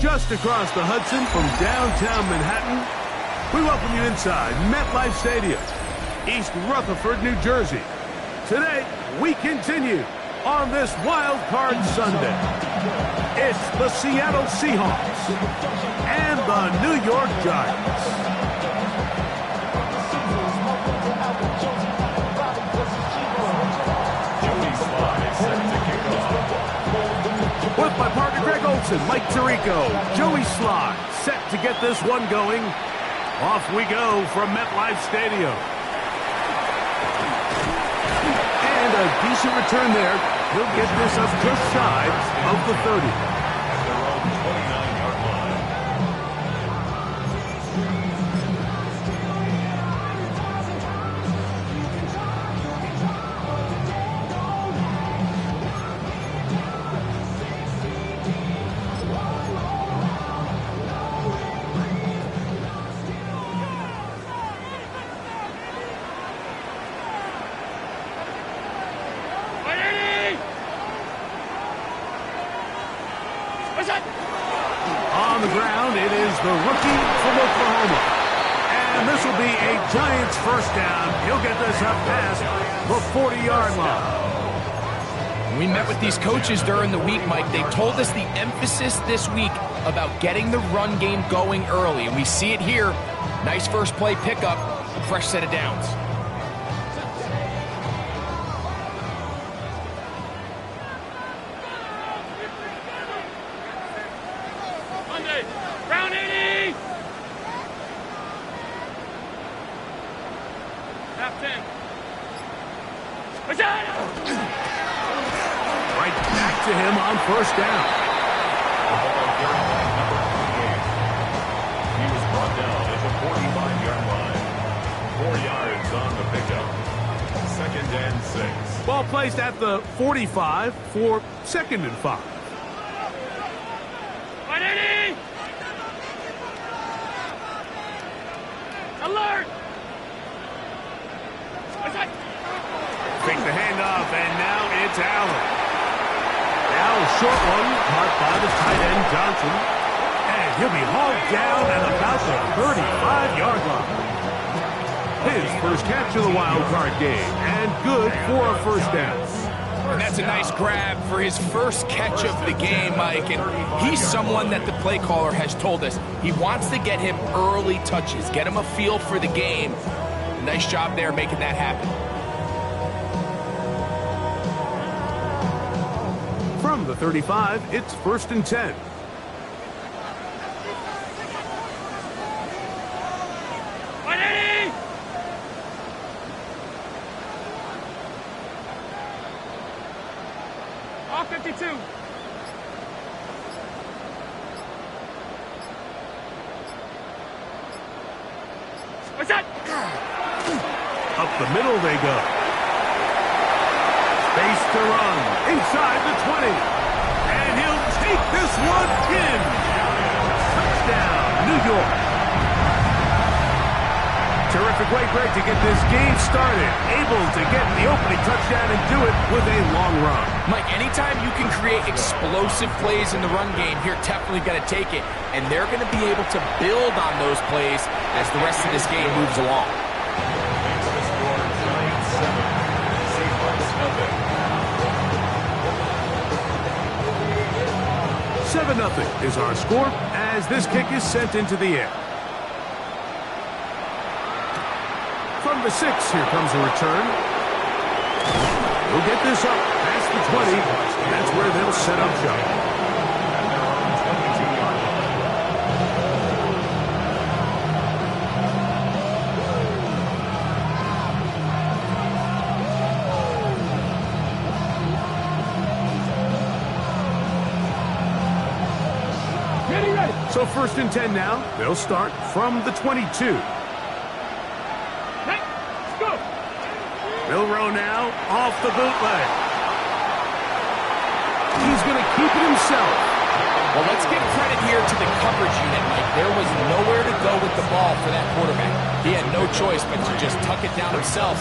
Just across the Hudson from downtown Manhattan, we welcome you inside MetLife Stadium, East Rutherford, New Jersey. Today, we continue on this Wild Card Sunday. It's the Seattle Seahawks and the New York Giants. With my partner Greg Olson, Mike Tirico, Joey Sly, set to get this one going. Off we go from MetLife Stadium. And a decent return there. He'll get this up just shy of the 30. At their own 29-yard line. On the ground, it is the rookie from Oklahoma. And this will be a Giants first down. He'll get this up past the 40-yard line. We met with these coaches during the week, Mike. They told us the emphasis this week about getting the run game going early. And we see it here. Nice first play pickup, fresh set of downs. Right back to him on first down. The ball carried by number 28. He was brought down at the 45-yard line. 4 yards on the pickup. 2nd and 6. Ball placed at the 45 for 2nd and 5. Alert! Take the handoff, and now it's Allen. Now a short one, caught by the tight end, Johnson. And he'll be hauled down at about the 35-yard line. His first catch of the wild card game, and good for a first down. And that's a nice grab for his first catch of the game, Mike. And he's someone that the play caller has told us he wants to get him early touches, get him a feel for the game. Nice job there making that happen. From the 35, it's 1st and 10. All 52. What's that? Up the middle they go. Space to run. Inside the 20. And he'll take this one in. Touchdown, New York. Terrific way, Greg, to get this game started. Able to get the opening touchdown and do it with a long run. Mike, anytime you can create explosive plays in the run game, you're definitely going to take it. And they're going to be able to build on those plays as the rest of this game moves along. 7-0 is our score as this kick is sent into the air. From the 6, here comes a return. We'll get this up past the 20. That's where they'll set up shop. So first and 10 now. They'll start from the 22. Hey, let's go. Milroe now off the bootleg. He's going to keep it himself. Well, let's give credit here to the coverage unit, Mike. There was nowhere to go with the ball for that quarterback. He had no choice but to just tuck it down himself,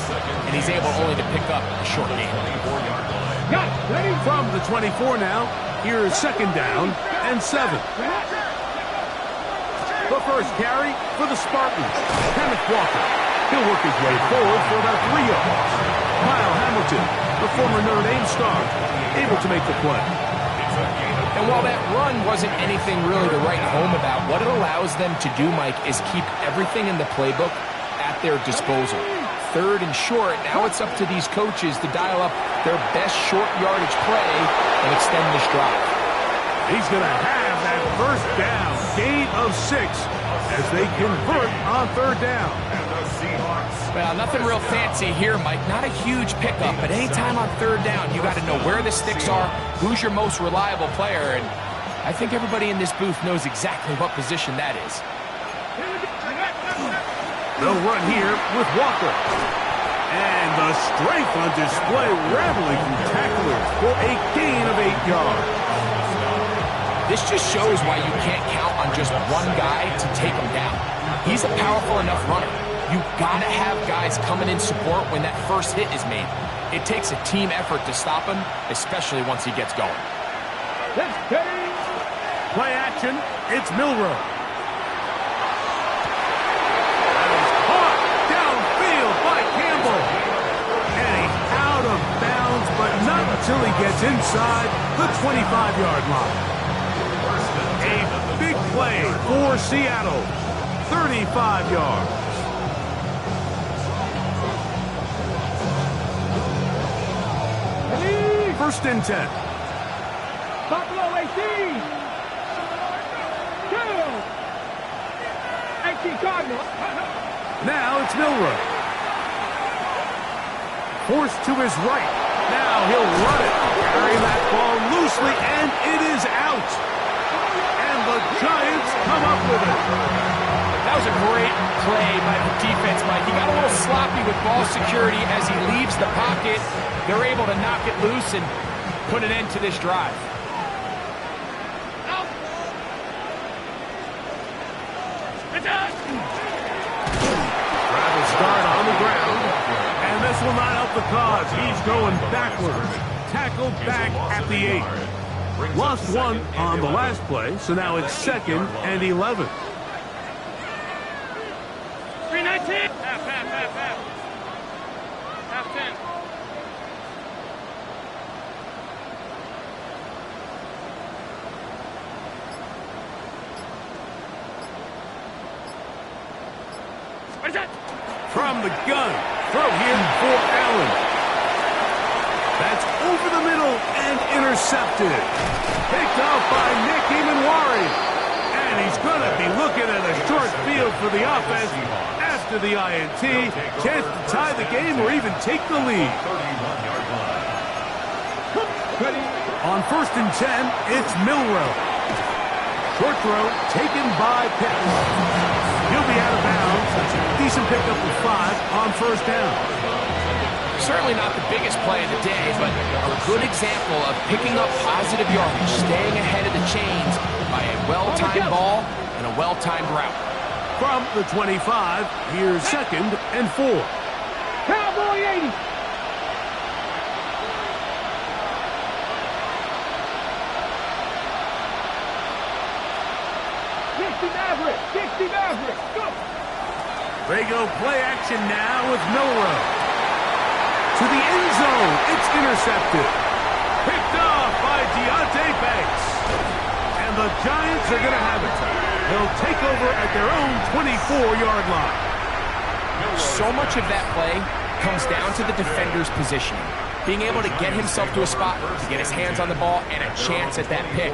and he's able only to pick up a short gain. Got it. Ready? From the 24 now, here is second down and 7. The first carry for the Spartans, Kenneth Walker. He'll work his way forward for about 3 yards. Kyle Hamilton, the former Notre Dame star, able to make the play. And while that run wasn't anything really to write home about, what it allows them to do, Mike, is keep everything in the playbook at their disposal. Third and short, now it's up to these coaches to dial up their best short yardage play and extend this drive. He's going to have that first down, gain of 6, as they convert on third down. Well, nothing real fancy here, Mike. Not a huge pickup, but anytime on third down, you got to know where the sticks are, who's your most reliable player, and I think everybody in this booth knows exactly what position that is. They'll run here with Walker. And the strength on display, rattling through tacklers for a gain of 8 yards. This just shows why you can't count on just one guy to take him down. He's a powerful enough runner. You gotta have guys coming in support when that first hit is made. It takes a team effort to stop him, especially once he gets going. Let's get it. Play action, it's Milroe. That is caught downfield by Campbell. And he's out of bounds, but not until he gets inside the 25-yard line. A big play for Seattle, 35 yards. First and 10. Buffalo 18. 18 Cardinals. Now it's Milroe. Forced to his right. Now he'll run it. Carry that ball loosely, and it is out. And the Giants come up with it. That was a great play by the defense, Mike. He got a little sloppy with ball security as he leaves the pocket. They're able to knock it loose and put an end to this drive. Travis start on the ground, and this will not help the cause. He's going backwards. Tackled back at the 8. Lost 1 on the last play, so now it's second and 11. 319. Half. Half 10. What is that? From the gun, throw here for Allen. That's over the middle and intercepted. Picked off by Nick Emanwari. And he's going to be looking at a short field for the offense after the INT. Chance to tie the game or even take the lead. On first and 10, it's Milroe. Short throw taken by Pitt. He'll be out of bounds. Decent pickup of 5 on first down. Certainly not the biggest play of the day, but a good example of picking up positive yardage, staying ahead of the chains by a well-timed ball and a well-timed route. From the 25, here's second and 4. Cowboy 80. Dixie Maverick, go! They go play action now with Milroe. To the end zone, it's intercepted. Picked off by Deontay Banks. And the Giants are going to have it. They'll take over at their own 24-yard line. So much of that play comes down to the defender's positioning. Being able to get himself to a spot, to get his hands on the ball, and a chance at that pick.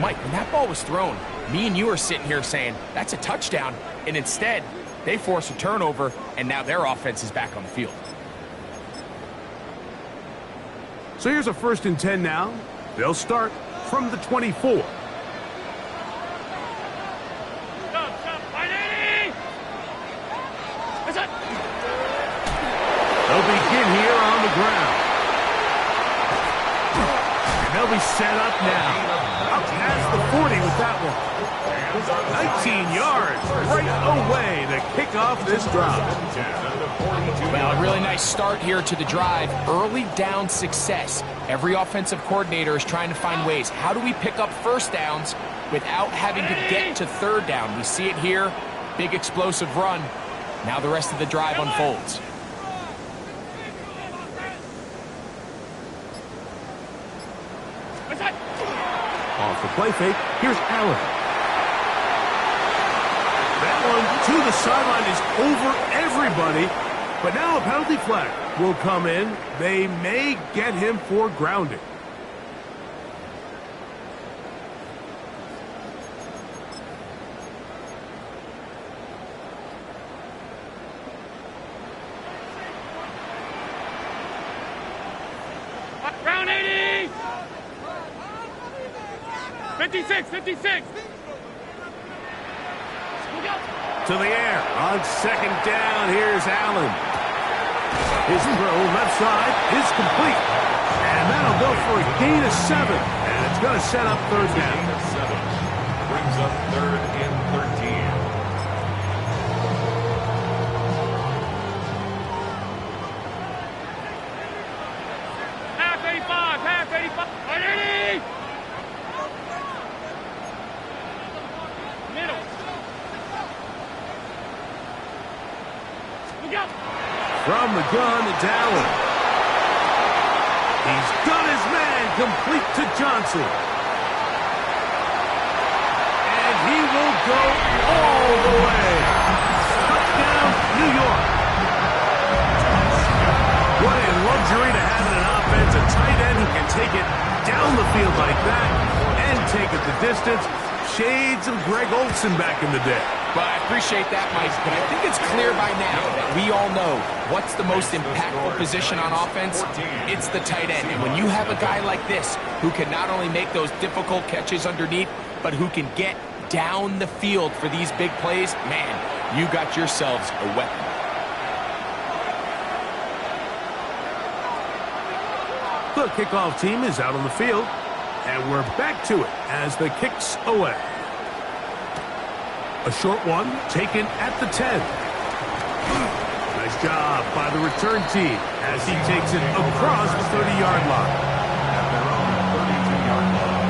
Mike, when that ball was thrown, me and you are sitting here saying, that's a touchdown. And instead, they force a turnover, and now their offense is back on the field. So here's a first and 10 now. They'll start from the 24. with that one. 19 yards right away to kick off this drive. Well, a really nice start here to the drive. Early down success. Every offensive coordinator is trying to find ways. How do we pick up first downs without having to get to third down? We see it here. Big explosive run. Now the rest of the drive unfolds. Off the play fake, here's Allen. That one to the sideline is over everybody, but now a penalty flag will come in. They may get him for grounding. Round 80! 56, 56! To the air on second down. Here's Allen. His throw left side is complete. And that'll go for a gain of 7. And it's going to set up third down. Brings up 3rd and 13. Half 85, half 85. 180! Middle. Look out! From the gun, it's Allen. He's got his man complete to Johnson. And he will go all the way. Touchdown, New York. What a luxury to have in an offense. A tight end who can take it down the field like that and take it the distance. Shades of Greg Olsen back in the day. Well, I appreciate that, Mike, but I think it's clear by now that we all know what's the most impactful position on offense. It's the tight end. And when you have a guy like this who can not only make those difficult catches underneath, but who can get down the field for these big plays, man, you got yourselves a weapon. The kickoff team is out on the field, and we're back to it as the kick's away. A short one taken at the 10. Nice job by the return team as he takes it across the 30-yard line. At their own 32-yard line.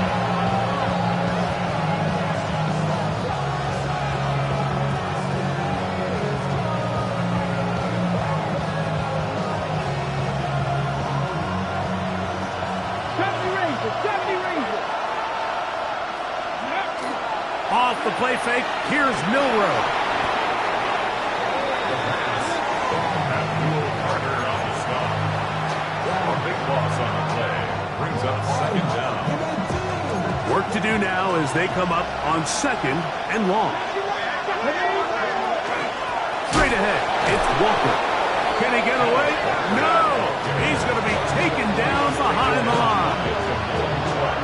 Off the play fake, here's Milrow. Carter on the stop. A big loss on the play. Brings up 2nd down. Work to do now as they come up on 2nd and long. Straight ahead, it's Walker. Can he get away? No! He's going to be taken down behind the line.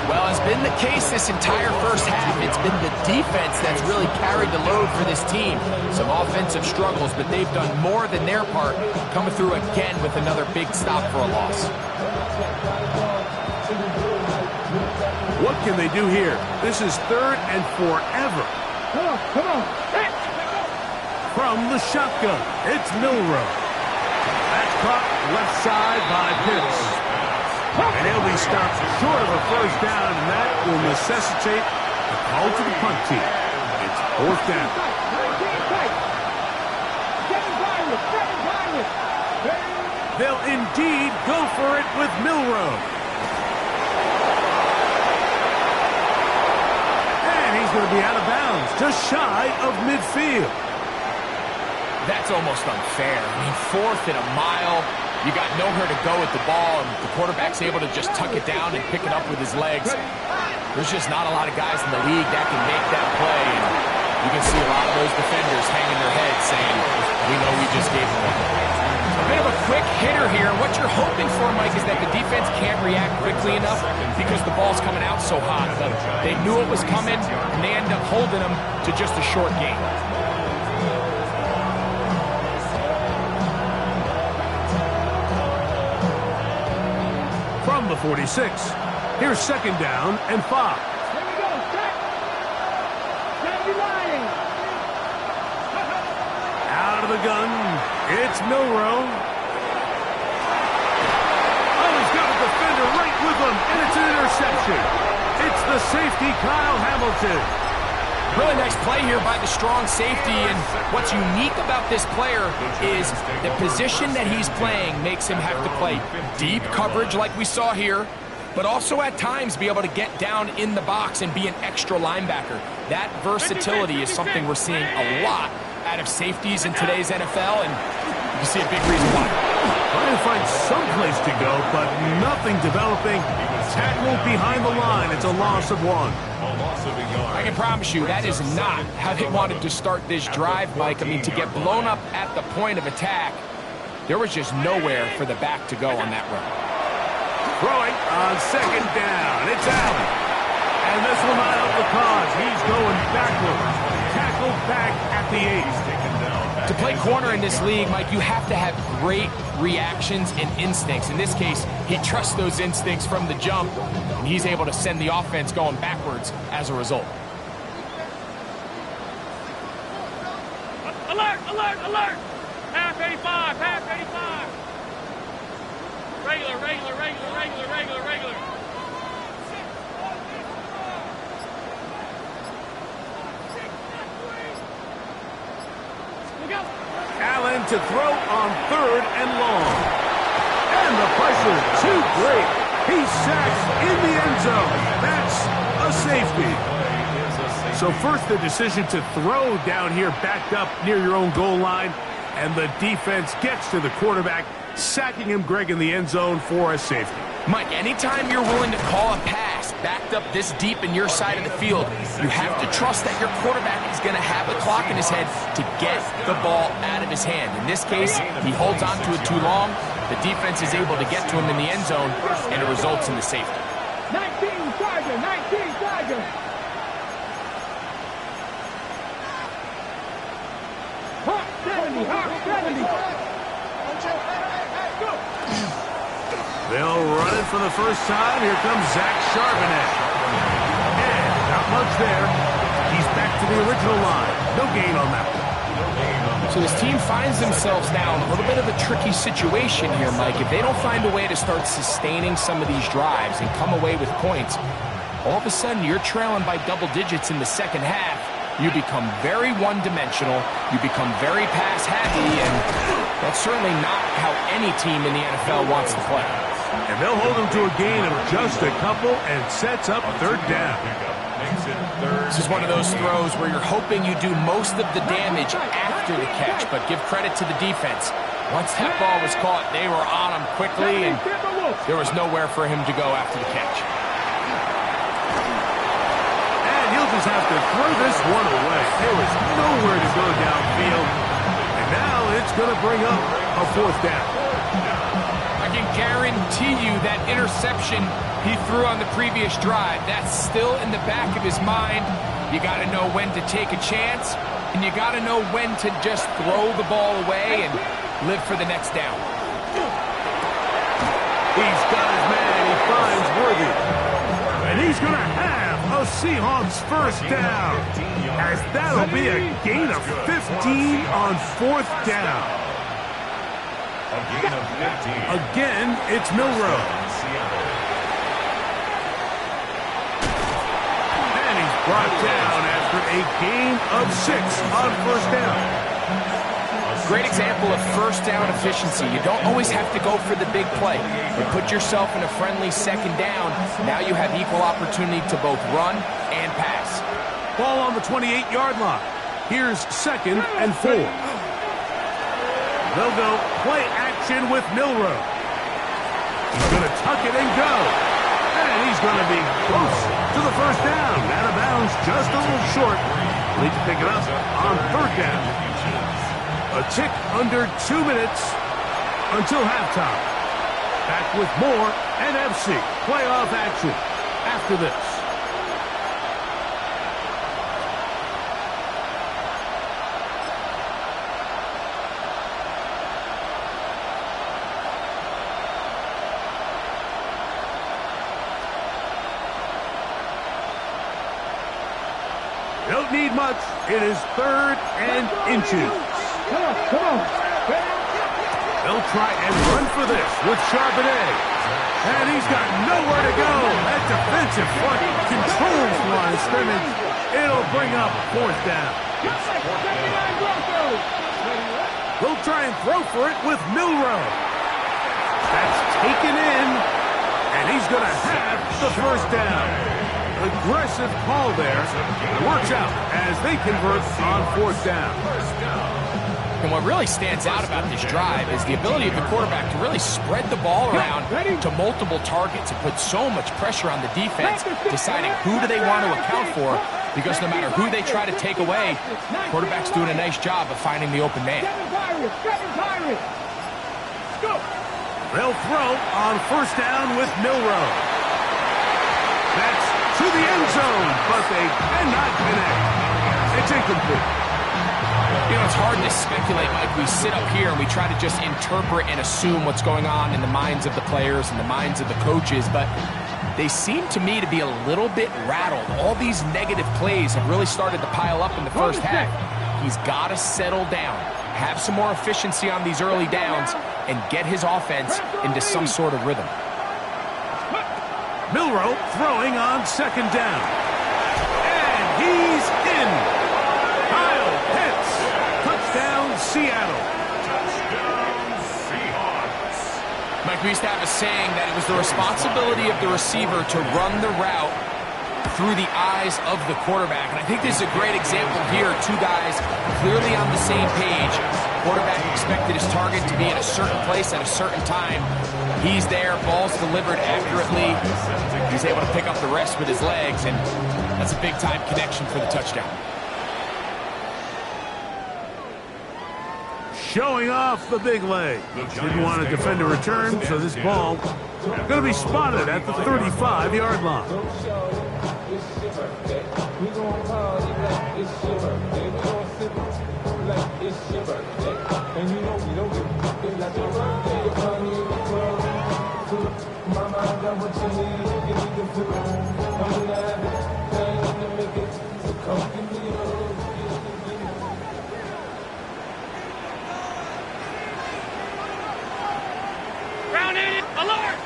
Well, it's been the case this entire first half. It's been the defense that's really carried the load for this team. Some offensive struggles, but they've done more than their part, coming through again with another big stop for a loss. What can they do here? This is 3rd and forever. Come on. Hey. From the shotgun, it's Milrow. That's caught left side by Pitts. And he'll be stopped short of a first down, and that will necessitate a call to the punt team. It's 4th down. They'll indeed go for it with Milrow. And he's going to be out of bounds, just shy of midfield. That's almost unfair. I mean, 4th and a mile. You got nowhere to go with the ball, and the quarterback's able to just tuck it down and pick it up with his legs. There's just not a lot of guys in the league that can make that play. And you can see a lot of those defenders hanging their heads saying, we know we just gave them one. A bit of a quick hitter here. What you're hoping for, Mike, is that the defense can't react quickly enough because the ball's coming out so hot. But they knew it was coming, and they end up holding them to just a short gain. From the 46, here's 2nd down and 5. Out of the gun, it's Milroe. Oh, he's got a defender right with him, and it's an interception. It's the safety, Kyle Hamilton. Really nice play here by the strong safety, and what's unique about this player is the position that he's playing makes him have to play deep coverage like we saw here, but also at times be able to get down in the box and be an extra linebacker. That versatility is something we're seeing a lot out of safeties in today's NFL, and you can see a big reason why. Trying to find some place to go, but nothing developing. Tackled behind the line. It's a loss of 1. I can promise you that is not how they wanted to start this drive, Mike. I mean, to get blown up at the point of attack, there was just nowhere for the back to go on that run. Throwing on 2nd down. It's Allen. And this will not help the cause. He's going backwards. Tackled back at the 8. To play corner in this league, Mike, you have to have great reactions and instincts. In this case, he trusts those instincts from the jump, and he's able to send the offense going backwards as a result. Alert, alert, alert! Half 85, half 85. Regular, regular, regular, regular, regular, regular. Allen to throw on 3rd and long. And the pressure too great. He's sacked in the end zone. That's a safety. So first the decision to throw down here backed up near your own goal line. And the defense gets to the quarterback, sacking him, Greg, in the end zone for a safety. Mike, anytime you're willing to call a pass backed up this deep in your side of the field, you have to trust that your quarterback is going to have the clock in his head to get the ball out of his hand. In this case, he holds on to it too long. The defense is able to get to him in the end zone, and it results in the safety. 19 Tiger, 19 Tiger. Hawk 70, Hawk 70. They'll run it for the first time. Here comes Zach Charbonnet. And not much there. He's back to the original line. No gain on that one. So this team finds themselves now in a little bit of a tricky situation here, Mike. If they don't find a way to start sustaining some of these drives and come away with points, all of a sudden you're trailing by double digits in the second half. You become very one-dimensional. You become very pass-happy, and that's certainly not how any team in the NFL wants to play. And they'll hold him to a gain of just a couple and sets up 3rd down. This is one of those throws where you're hoping you do most of the damage after the catch, but give credit to the defense. Once that ball was caught, they were on him quickly, and there was nowhere for him to go after the catch. And he'll just have to throw this one away. There was nowhere to go downfield. And now it's going to bring up a 4th down. I can guarantee you that interception he threw on the previous drive, that's still in the back of his mind. You got to know when to take a chance, and you got to know when to just throw the ball away and live for the next down. He's got his man. He finds Worthy. And he's going to have a Seahawks 1st down, as that'll be a gain of 15 on 4th down. Again, it's Milroe. And he's brought down after a gain of 6 on 1st down. Great example of 1st down efficiency. You don't always have to go for the big play. You put yourself in a friendly 2nd down. Now you have equal opportunity to both run and pass. Ball on the 28-yard line. Here's 2nd and 4. They'll go play action with Milroe. He's going to tuck it and go. And he's going to be close to the 1st down. Out of bounds, just a little short. Need to pick it up on 3rd down. A tick under 2 minutes until halftime. Back with more NFC playoff action after this. Don't need much. It is 3rd and inches. Come on. They'll try and run for this with Charbonnet. And he's got nowhere to go. That defensive front controls the line of scrimmage. It'll bring up 4th down. They'll try and throw for it with Milroe. That's taken in, and he's going to have the 1st down. Aggressive call there. It works out as they convert on 4th down. And what really stands out about this drive is the ability of the quarterback to really spread the ball around to multiple targets and put so much pressure on the defense, deciding who do they want to account for, because no matter who they try to take away, quarterback's doing a nice job of finding the open man. They'll throw on 1st down with Milroe. That's to the end zone, but they cannot connect. It's incomplete. You know, it's hard to speculate, Mike. We sit up here and we try to just interpret and assume what's going on in the minds of the players and the minds of the coaches, but they seem to me to be a little bit rattled. All these negative plays have really started to pile up in the first half. He's got to settle down, have some more efficiency on these early downs, and get his offense into some sort of rhythm. Milroe throwing on 2nd down. And he's in. Kyle Pitts. Touchdown, Seattle. Touchdown, Seahawks. Mike, we used to have a saying that it was the responsibility of the receiver to run the route through the eyes of the quarterback. And I think this is a great example here. 2 guys clearly on the same page. Quarterback expected his target to be in a certain place at a certain time. He's there, ball's delivered accurately. He's able to pick up the rest with his legs, and that's a big-time connection for the touchdown. Showing off the big leg. Didn't want to defend a return, so this ball going to be spotted at the 35-yard line. Ground in, alert!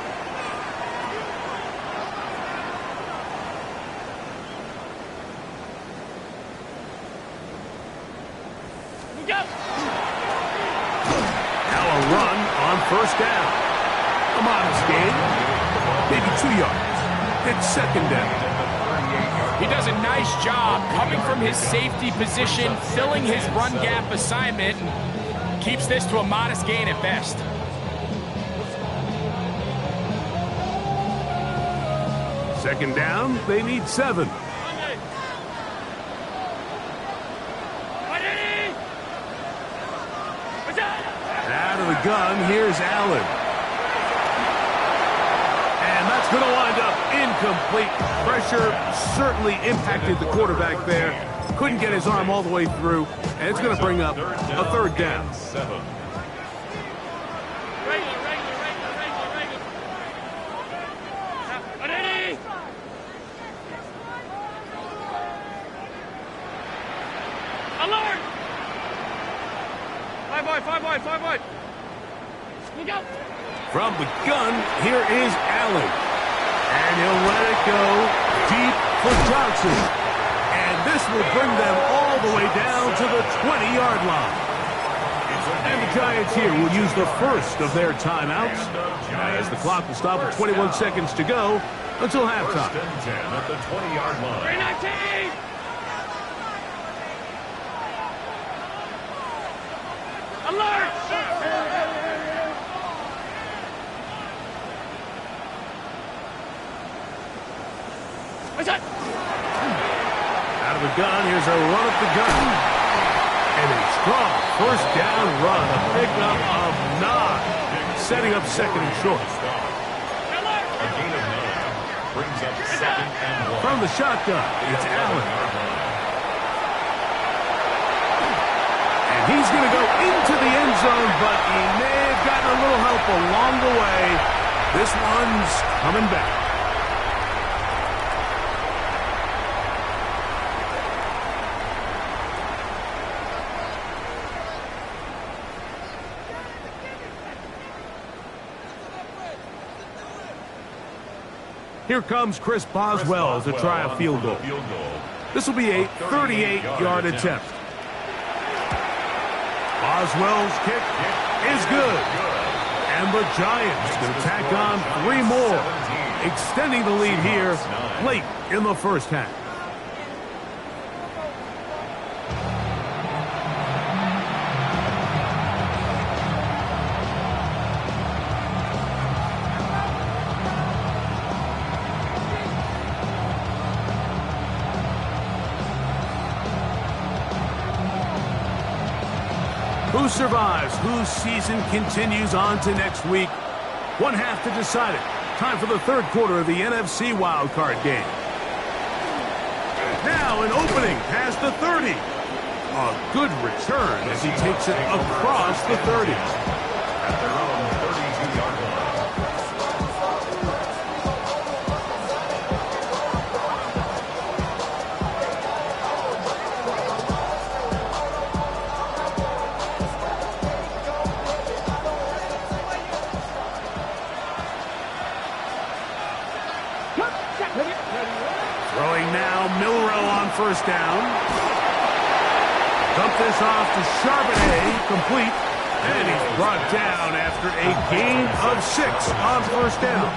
We go! Now a run on 1st down. A modest gain. Maybe 2 yards. It's 2nd down. He does a nice job coming from his safety position, filling his run gap assignment, and keeps this to a modest gain at best. Second down, they need 7. Out of the gun, here's Allen. And that's going to wind up incomplete. Pressure certainly impacted the quarterback there. Couldn't get his arm all the way through, and it's going to bring up a 3rd down. 7. Alert! 5 wide. We go! From the gun, here is Allen. And he'll let it go deep for Johnson. And this will bring them all the way down to the 20-yard line. And the Giants here will use the first of their timeouts as the clock will stop with 21 seconds to go until halftime. 1st and 10 at the 20-yard line. 319! Alert! What's that? Out of the gun, here's a run at the gun. And a strong 1st down run, a pickup of 9, setting up 2nd and short. A gain of 9 brings up 2nd and 1. From the shotgun, it's Allen. And he's going to go into the end zone, but he may have gotten a little help along the way. This one's coming back. Here comes Chris Boswell to try a field goal. This will be a 38-yard attempt. Boswell's kick is good. And the Giants will tack on 3 more, extending the lead here late in the first half. Who survives? Whose season continues on to next week? One half to decide it. Time for the third quarter of the NFC wildcard game. Now an opening past the 30. A good return as he takes it across the 30. At their own 32-yard line. Throwing now, Milrow on first down. Dump this off to Charbonnet, complete. And he's brought down after a gain of 6 on first down.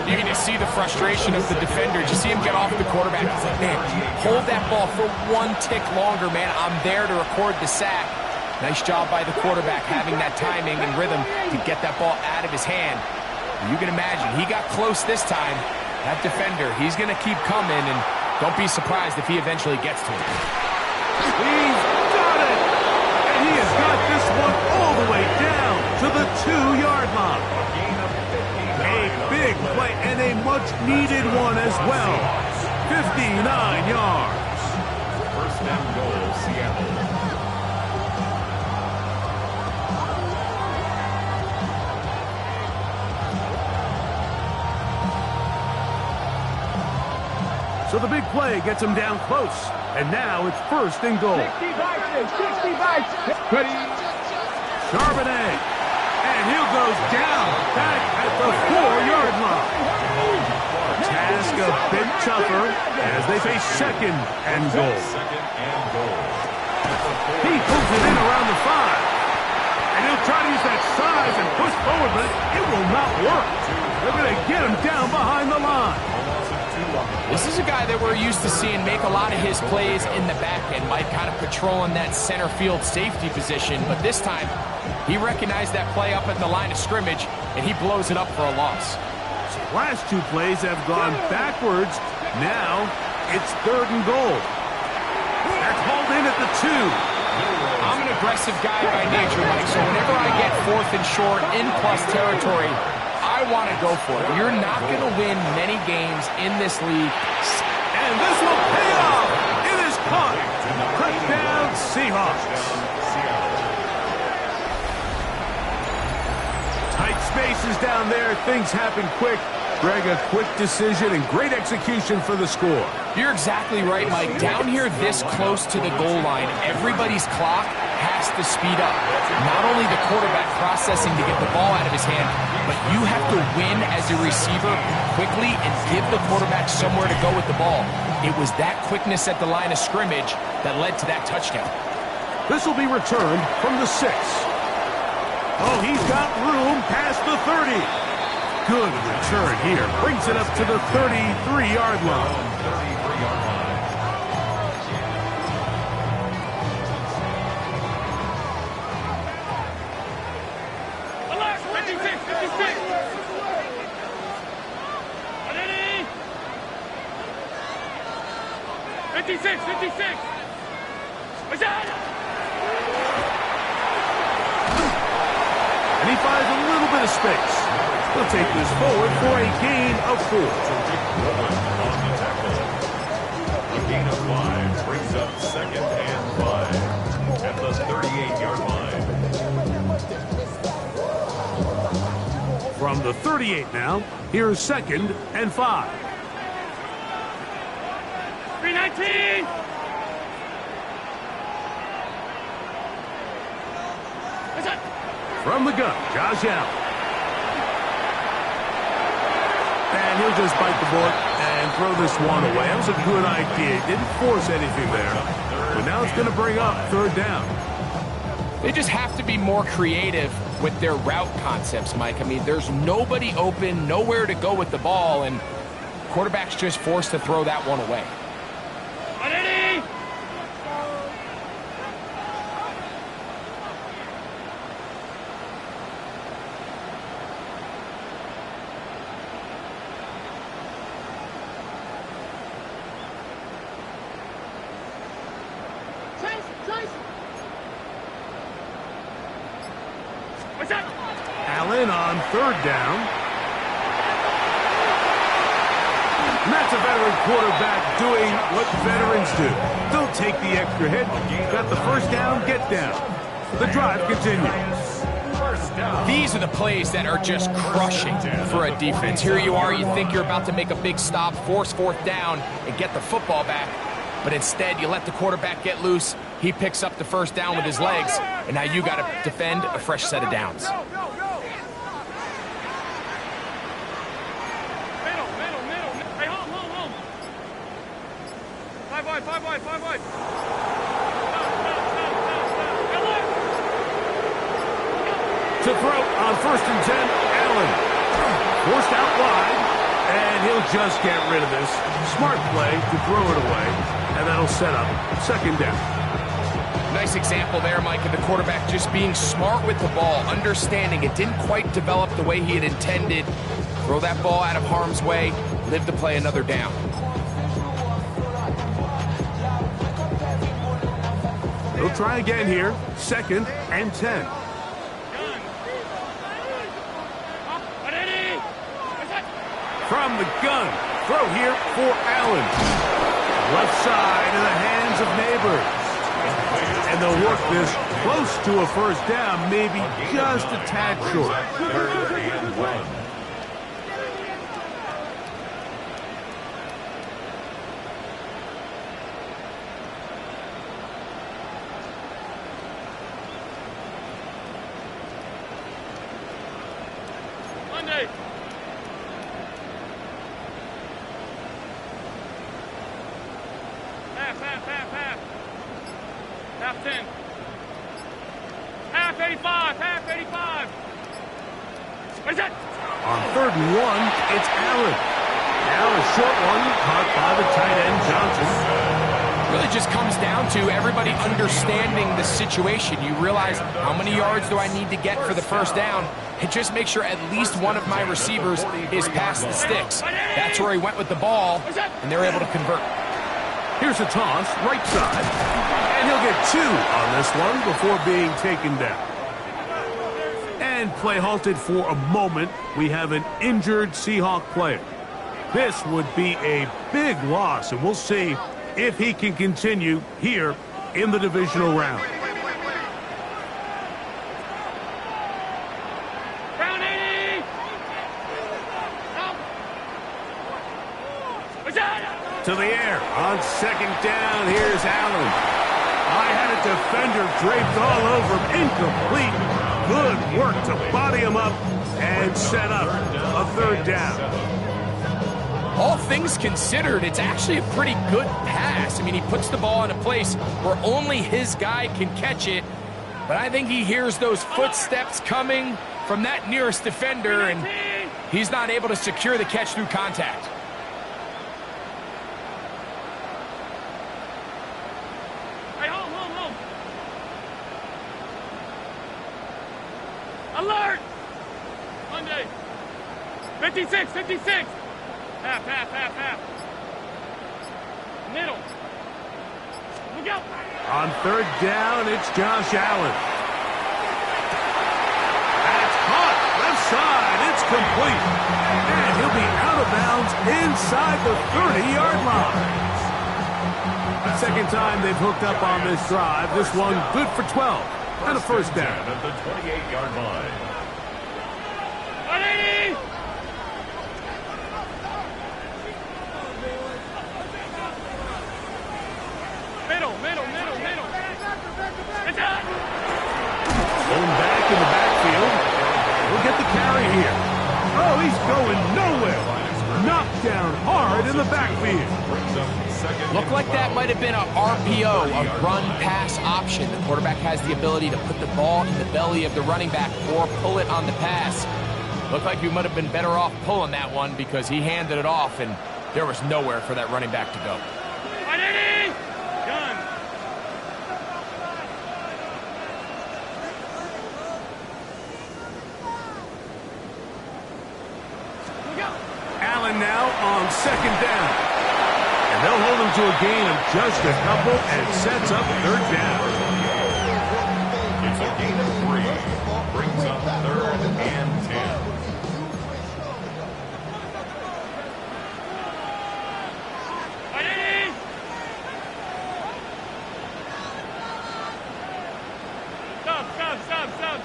You can just see the frustration of the defender. You see him get off the quarterback. He's like, man, hold that ball for 1 tick longer, man. I'm there to record the sack. Nice job by the quarterback having that timing and rhythm to get that ball out of his hand. You can imagine, he got close this time. That defender, he's going to keep coming, and don't be surprised if he eventually gets to him. He's got it! And he has got this one all the way down to the 2-yard line. A big play and a much-needed one as well. 59 yards. First and goal, Seattle. So the big play gets him down close. And now it's first and goal. 60 bites. Ready. Charbonnet. And he goes down back at the 4-yard line. Task a bit tougher as they face second and goal. Second and goal. He pulls it in around the 5. And he'll try to use that size and push forward, but it will not work. They're going to get him down behind the line. This is a guy that we're used to seeing make a lot of his plays in the back end, Mike, kind of patrolling that center field safety position. But this time, he recognized that play up at the line of scrimmage, and he blows it up for a loss. So last 2 plays have gone backwards. Now it's third and goal. That's hauled in at the 2. I'm an aggressive guy by nature, Mike, so whenever I get fourth and short in plus territory, I want to go for it. You're not going to win many games in this league. And this will pay off. It is caught. Touchdown, Seahawks. Tight spaces down there. Things happen quick. Greg, a quick decision and great execution for the score. You're exactly right, Mike. Down here this close to the goal line, everybody's clock has to speed up. Not only the quarterback processing to get the ball out of his hand, but you have to win as a receiver quickly and give the quarterback somewhere to go with the ball. It was that quickness at the line of scrimmage that led to that touchdown. This will be returned from the 6. Oh, he's got room past the 30. Good return here. Brings it up to the 33-yard line. 33-yard line. Alert, 56. 56. What's that? And he finds a little bit of space. He'll take this forward for a gain of 4. On the tackle. A gain of 5 brings up second and 5 at the 38-yard line. From the 38 now, here's second and 5. 319. What's that? From the gun, Josh Allen. And he'll just bite the bullet and throw this one away. That was a good idea. He didn't force anything there. But now it's going to bring up third down. They just have to be more creative with their route concepts, Mike. I mean, there's nobody open, nowhere to go with the ball, and quarterback's just forced to throw that one away. Allen on third down. And that's a veteran quarterback doing what veterans do. Don't take the extra hit. Got the first down, get down. The drive continues. These are the plays that are just crushing for a defense. Here you are, you think you're about to make a big stop, force fourth down, and get the football back. But instead, you let the quarterback get loose. He picks up the first down with his legs, and now you got to defend a fresh set of downs. Five wide. To throw on 1st and 10, Allen. Forced out wide, and he'll just get rid of this. Smart play to throw it away, and that'll set up second down. Nice example there, Mike, of the quarterback just being smart with the ball, understanding it didn't quite develop the way he had intended. Throw that ball out of harm's way, live to play another down. He'll try again here, 2nd and 10. From the gun, throw here for Allen. Left side in the hands of Neighbors. And they'll work this close to a first down, maybe just a tad short. 3rd and 1. Monday. Half 10. Half 85. What is that? On 3rd and 1, it's Allen. Now a short one caught by the tight end, Johnson. Really just comes down to everybody understanding the situation. You realize how many yards do I need to get for the first down, and just make sure at least one of my receivers is past the sticks. That's where he went with the ball, and they're able to convert. Here's a toss, right side. And he'll get 2 on this one before being taken down. And play halted for a moment. We have an injured Seahawk player. This would be a big loss, and we'll see if he can continue here in the divisional round. Round 80. To the air on 2nd down. Here's Allen. I had a defender draped all over him. Incomplete. Good work to body him up and set up a 3rd down. All things considered, it's actually a pretty good pass. I mean, he puts the ball in a place where only his guy can catch it. But I think he hears those footsteps coming from that nearest defender, and he's not able to secure the catch through contact. Alert! Monday. 56. Half. Middle. Look out. On 3rd down, it's Josh Allen. That's caught. Left side. It's complete. And he'll be out of bounds inside the 30-yard line. Second time they've hooked up on this drive. This one good for 12. And a first down. At the 28-yard line. 180! Middle. It's out! Going back in the backfield. We'll get the carry here. Oh, he's going nowhere. down hard in the backfield. Looked like that might have been a RPO, a run-pass option. The quarterback has the ability to put the ball in the belly of the running back or pull it on the pass. Looked like he might have been better off pulling that one because he handed it off, and there was nowhere for that running back to go. Gun. Allen now on second down. And they'll hold him to a gain of just a couple and sets up third down. It's a gain of 3. Brings up 3rd and 10.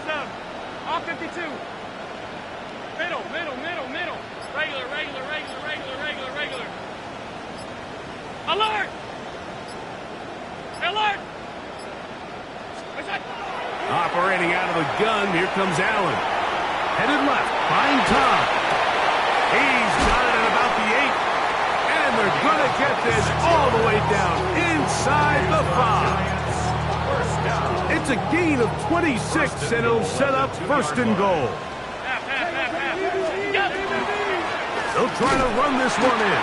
Sub. Off 52. Middle. Regular. Alert! Operating out of the gun, here comes Allen. Headed left, find Tom. He's got it at about the 8. And they're going to get this all the way down inside the 5. It's a gain of 26, and it'll set up first and goal. They'll try to run this one in.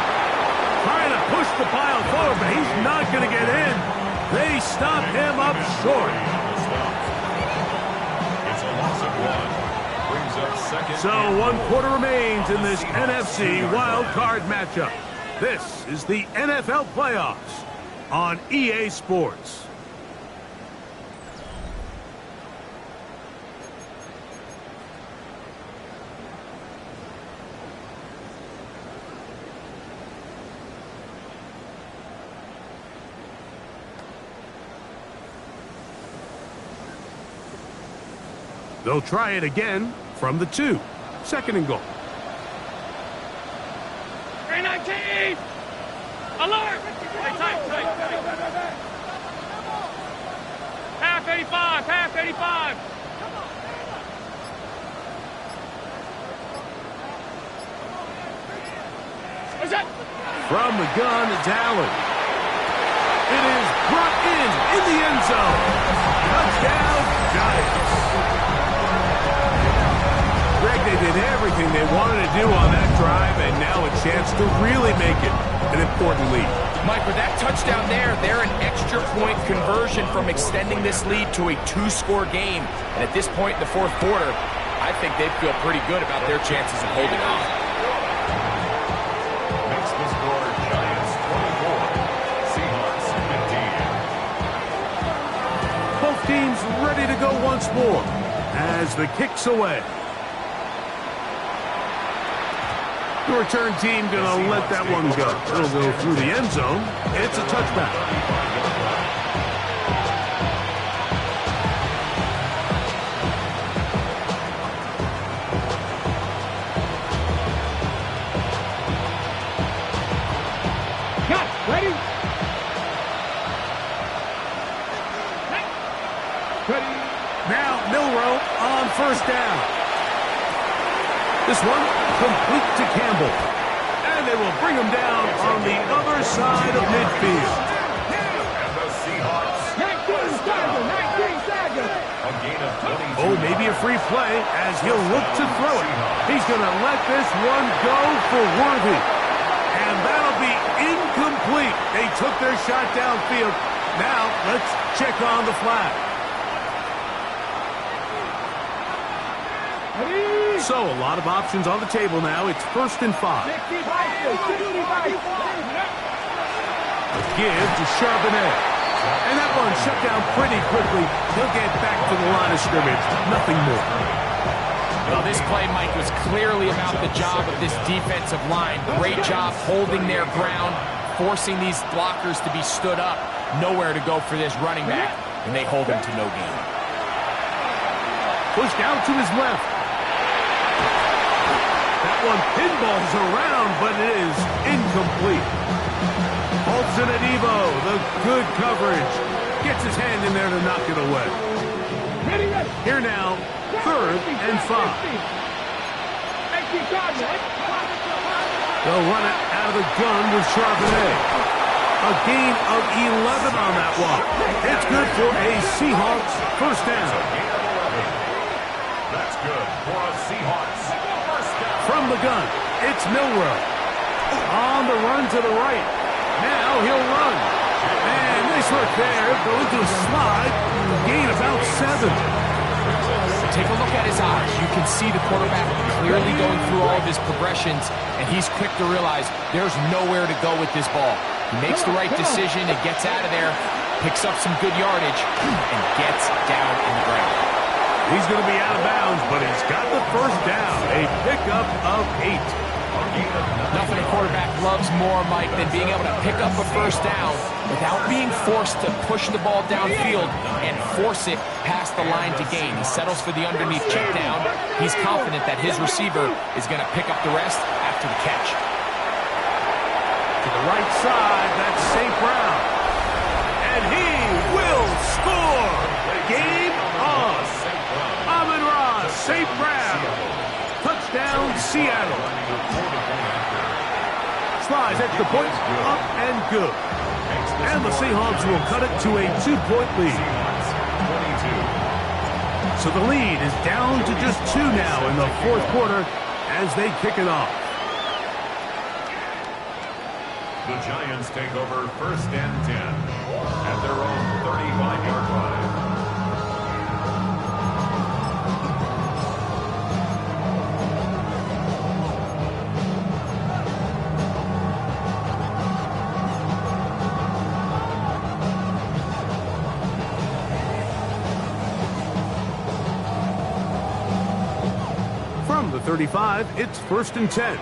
Trying to push the pile forward, but he's not going to get in. They stop him up short. It's a loss of 1. Brings up second. So 1 quarter remains in this NFC wild card matchup. This is the NFL playoffs on EA Sports. They'll try it again from the 2. Second and goal. 319! Alert! Tight. Half 85. What's that? From the gun, it's Allen. It is brought in the end zone. Touchdown, Giants. Greg, they did everything they wanted to do on that drive, and now a chance to really make it an important lead. Mike, with that touchdown there, they're an extra point conversion from extending this lead to a 2-score game. And at this point in the 4th quarter, I think they'd feel pretty good about their chances of holding on. Makes the score Giants 24, Seahawks 15. Both teams ready to go once more as the kick's away. The return team going to let that one go. It'll go through the end zone. It's a touchback. Ready? Now Milroe on first down. This one complete to Campbell. And they will bring him down on the other side of midfield. And the Seahawks. 19 Saga. A gain of 22. Oh, maybe a free play as he'll look to throw it. He's going to let this one go for Worthy. And that'll be incomplete. They took their shot downfield. Now let's check on the flag. So a lot of options on the table now. It's 1st and 5. A give to Charbonnet. And that one shut down pretty quickly. He'll get back to the line of scrimmage. Nothing more. Well, this play, Mike, was clearly about the job of this defensive line. Great job holding their ground, forcing these blockers to be stood up. Nowhere to go for this running back, and they hold him to no gain. Pushed out to his left. That one pinballs around, but it is incomplete. Holton at Evo, the good coverage. Gets his hand in there to knock it away. Here now, 3rd and 5. They'll run it out of the gun with Charbonnet. A gain of 11 on that one. It's good for a Seahawks first down. That's good for a Seahawks first down. From the gun, it's Milroe. On the run to the right. Now he'll run. And nice work there. Going to a slide. Gain about 7. Take a look at his eyes. You can see the quarterback clearly going through all of his progressions, and he's quick to realize there's nowhere to go with this ball. He makes the right decision and gets out of there, picks up some good yardage, and gets down in the ground. He's going to be out of bounds, but he's got the first down. A pickup of 8. Nothing a quarterback loves more, Mike, than being able to pick up a first down without being forced to push the ball downfield and force it past the line to gain. He settles for the underneath check down. He's confident that his receiver is going to pick up the rest after the catch. To the right side, that's St. Brown. And he will score. Game on. Amon-Ra St. Brown. Touchdown, Seattle. Slides at the point, up and good. And the Seahawks will cut it to a 2-point lead. So the lead is down to just 2 now in the fourth quarter as they kick it off. The Giants take over first and 10 at their own 35-yard line. From the 35, it's first and 10.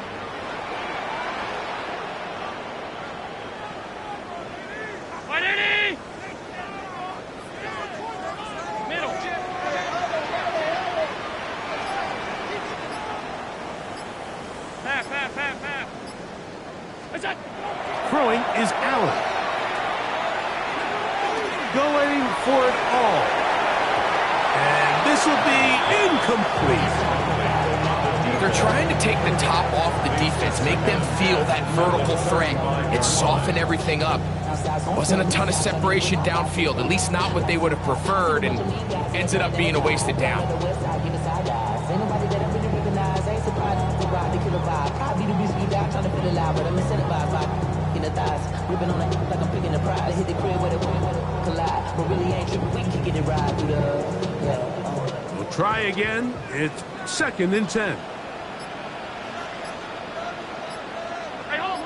Throwing is Allen. Going for it all. And this will be incomplete. They're trying to take the top off the defense, make them feel that vertical threat, and soften everything up. Wasn't a ton of separation downfield, at least not what they would have preferred, and ends up being a wasted down. We'll try again. It's second and 10. Hey, hold.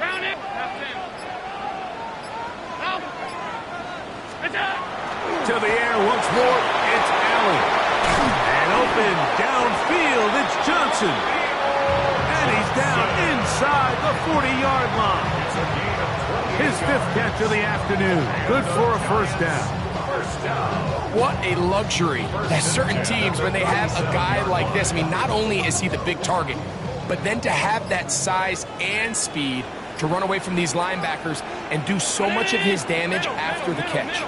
Round it. Out. It's out. To the air once more, it's Allen. And open downfield, it's Johnson. And he's down inside the 40-yard line. His 5th catch of the afternoon. Good for a first down. What a luxury that certain teams, when they have a guy like this, I mean, not only is he the big target, but then to have that size and speed to run away from these linebackers and do so much of his damage after the catch.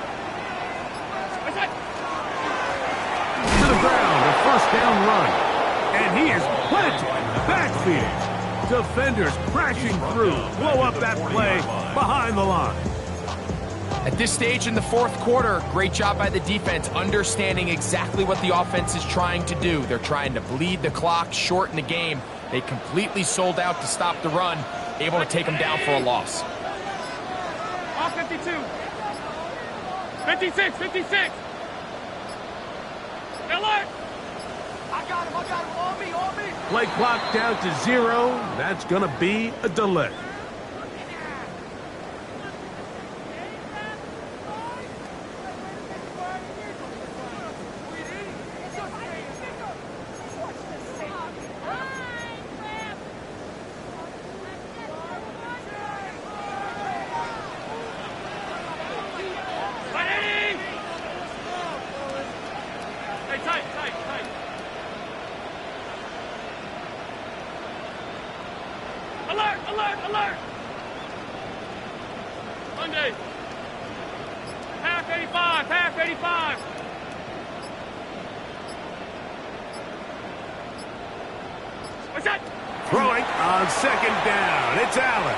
To the ground, a first down run. And he is planted. Backfield. Defenders crashing through. Blow up that play behind the line. At this stage in the fourth quarter, great job by the defense, understanding exactly what the offense is trying to do. They're trying to bleed the clock, shorten the game. They completely sold out to stop the run, able to take them down for a loss. All 52. 56. Alert. I got him. On me. Play clock down to 0. That's going to be a delay. Alert! Monday. Half 85. What's that? Throwing on second down. It's Allen.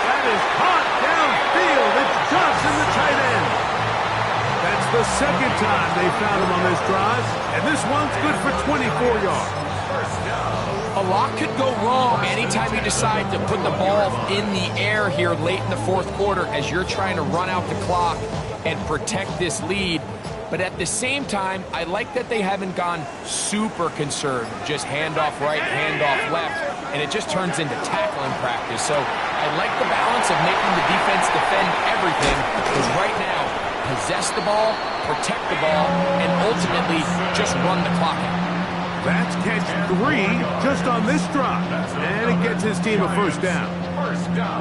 That is caught downfield. It's Johnson, the tight end. That's the second time they found him on this drive, and this one's good for 24 yards. A lot could go wrong anytime you decide to put the ball in the air here late in the fourth quarter as you're trying to run out the clock and protect this lead. But at the same time, I like that they haven't gone super conservative, just handoff right, handoff left, and it just turns into tackling practice. So I like the balance of making the defense defend everything, because right now, possess the ball, protect the ball, and ultimately just run the clock out. That's catch 3 just on this drive, and it gets his team a first down.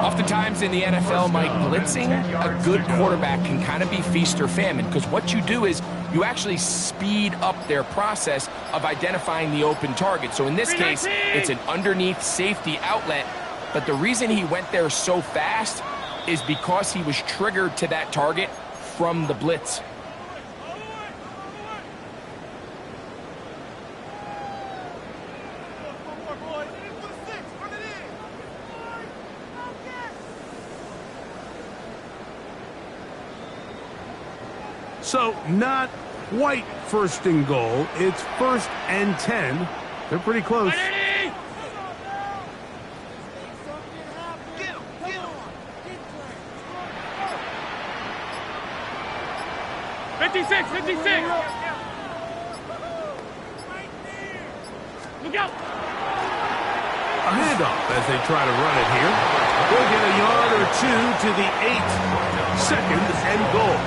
Oftentimes in the NFL, Mike, blitzing a good quarterback can kind of be feast or famine, because what you do is you actually speed up their process of identifying the open target. So in this case, it's an underneath safety outlet, but the reason he went there so fast is because he was triggered to that target from the blitz. So, not quite first and goal. It's 1st and 10. They're pretty close. 56, 56. Look out. A handoff as they try to run it here. They'll get a yard or 2 to the 8. 2nd and goal.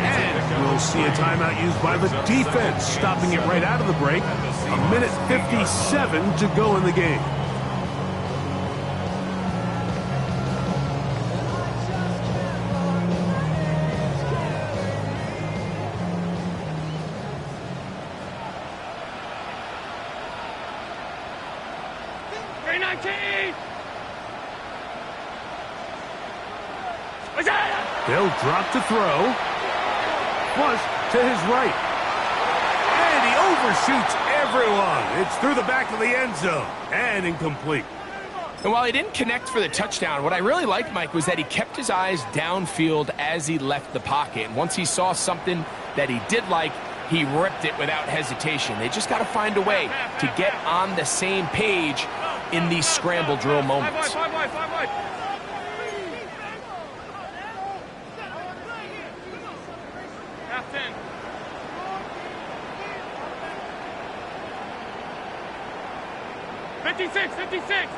And we'll see a timeout used by the defense, stopping it right out of the break. 1:57 to go in the game. They'll drop to throw. Flush to his right. And he overshoots everyone. It's through the back of the end zone. And incomplete. And while he didn't connect for the touchdown, what I really liked, Mike, was that he kept his eyes downfield as he left the pocket. And once he saw something that he did like, he ripped it without hesitation. They just got to find a way to get on the same page in these scramble drill moments. Half 10. Fifty-six.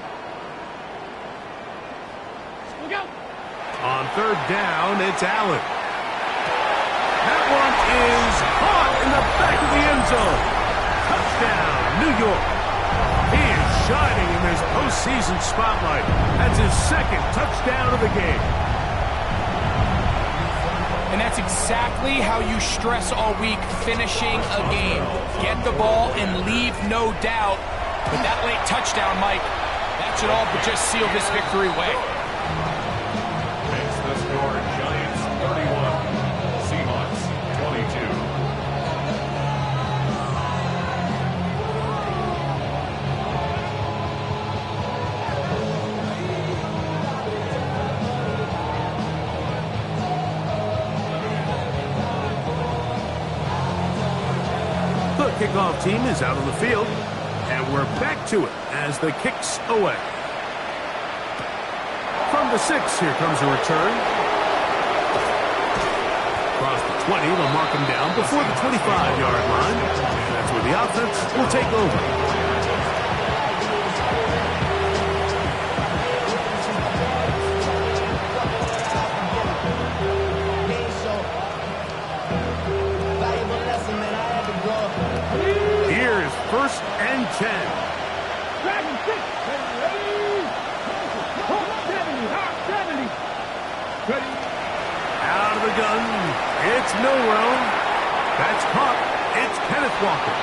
Look out. On 3rd down, it's Allen. That one is caught in the back of the end zone. Touchdown, New York. He is shining in this postseason spotlight. That's his 2nd touchdown of the game. And that's exactly how you stress all week, finishing a game. Get the ball and leave no doubt. But that late touchdown, Mike, that should all but just seal this victory away. Makes the score Giants 31, Seahawks 22. The kickoff team is out on the field, and we're back to it as the kick's away. From the 6, here comes a return. Across the 20, they'll mark him down before the 25-yard line. And that's where the offense will take over. Here's 1st and 10. Out of the gun. It's Milroe. That's caught. It's Kenneth Walker.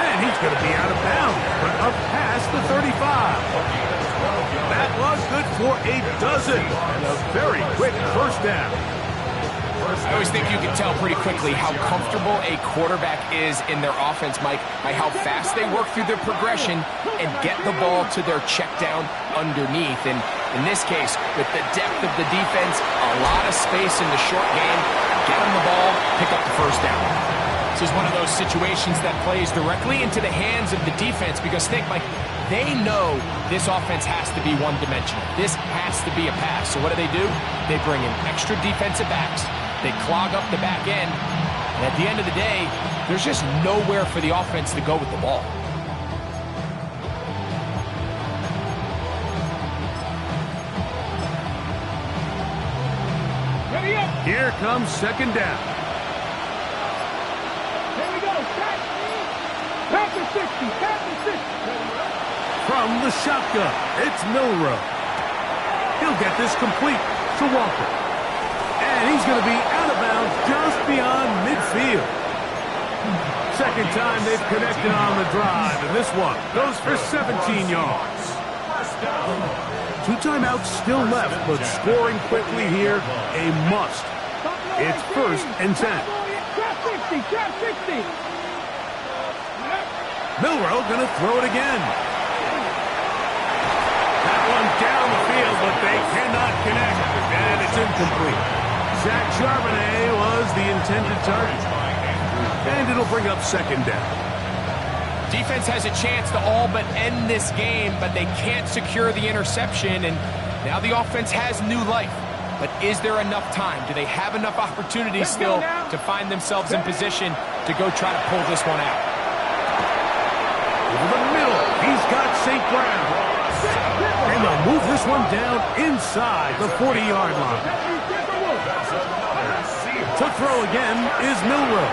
And he's going to be out of bounds, but up past the 35. That was good for a dozen. And a very quick first down. I always think you can tell pretty quickly how comfortable a quarterback is in their offense, Mike, by how fast they work through their progression and get the ball to their check down underneath. And in this case, with the depth of the defense, a lot of space in the short game, get them the ball, pick up the first down. This is one of those situations that plays directly into the hands of the defense because think, Mike, they know this offense has to be one-dimensional. This has to be a pass. So what do? They bring in extra defensive backs. They clog up the back end. And at the end of the day, there's just nowhere for the offense to go with the ball. Here comes second down. Here we go. Pass the 60. Pass the 60. From the shotgun, it's Milroe. He'll get this complete to Walker. And he's going to be out of bounds just beyond midfield. Second time they've connected on the drive, and this one goes for 17 yards. 2 timeouts still left, but scoring quickly here, a must. It's 1st and 10. Trap 60. Milroe going to throw it again. That one down the field, but they cannot connect, and it's incomplete. Zach Charbonnet was the intended target, and it'll bring up second down. Defense has a chance to all but end this game, but they can't secure the interception, and now the offense has new life. But is there enough time? Do they have enough opportunities still to find themselves in position to go try to pull this one out? Over the middle, he's got St. Brown. And they'll move this one down inside the 40-yard line. To throw again is Milroe.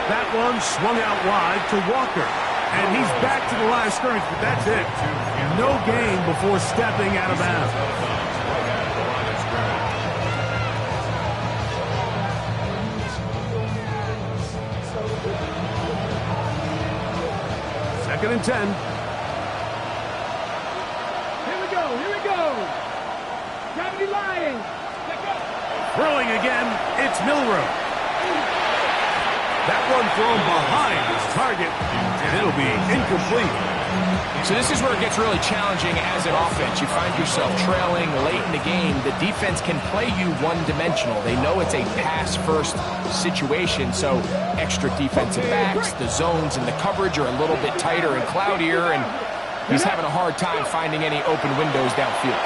That one swung out wide to Walker. And he's back to the line of scrimmage, but that's it. No gain before stepping out of bounds. Second and 10. Here we go. Gravity Lions. Throwing again, it's Milroe. That one thrown behind his target, and it'll be incomplete. So this is where it gets really challenging as an offense. You find yourself trailing late in the game. The defense can play you one-dimensional. They know it's a pass-first situation, so extra defensive backs, the zones and the coverage are a little bit tighter and cloudier, and he's having a hard time finding any open windows downfield.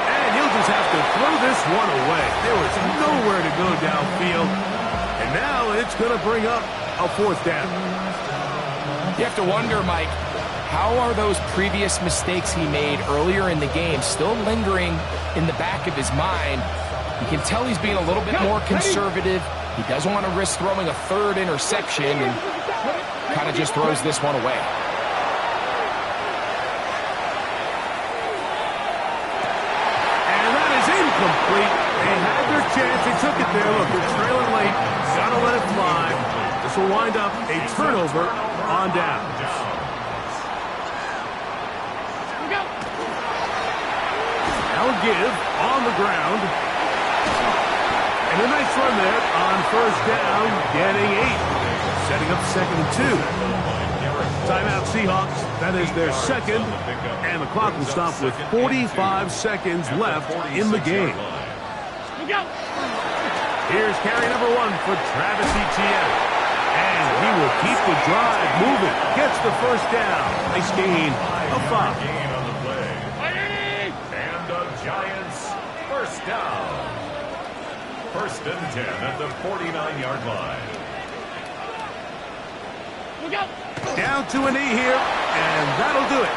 And he'll just have to throw this one away. There was nowhere to go downfield, and now it's going to bring up a 4th down. You have to wonder, Mike, how are those previous mistakes he made earlier in the game still lingering in the back of his mind? You can tell he's being a little bit more conservative. He doesn't want to risk throwing a 3rd interception and kind of just throws this one away. And that is incomplete. They had their chance. They took it there. Look, they're trailing late. Got to let it fly. This will wind up a turnover on downs. Now a give on the ground. And a nice run there on 1st down, getting 8. Setting up 2nd and 2. Timeout Seahawks. That is their 2nd. And the clock will stop with 45 seconds left in the game. Here's carry number 1 for Travis Etienne. And he will keep the drive moving. Gets the 1st down. Nice gain of 5. Gain on the play. And the Giants, 1st down. 1st and 10 at the 49-yard line. Down to a knee here, and that'll do it.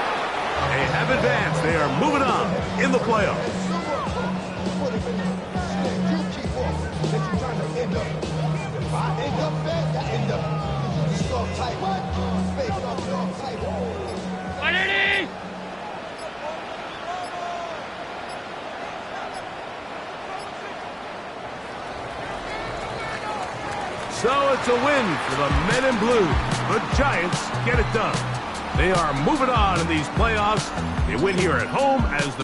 They have advanced. They are moving on in the playoffs. So it's a win for the men in blue. The Giants get it done. They are moving on in these playoffs. They win here at home as the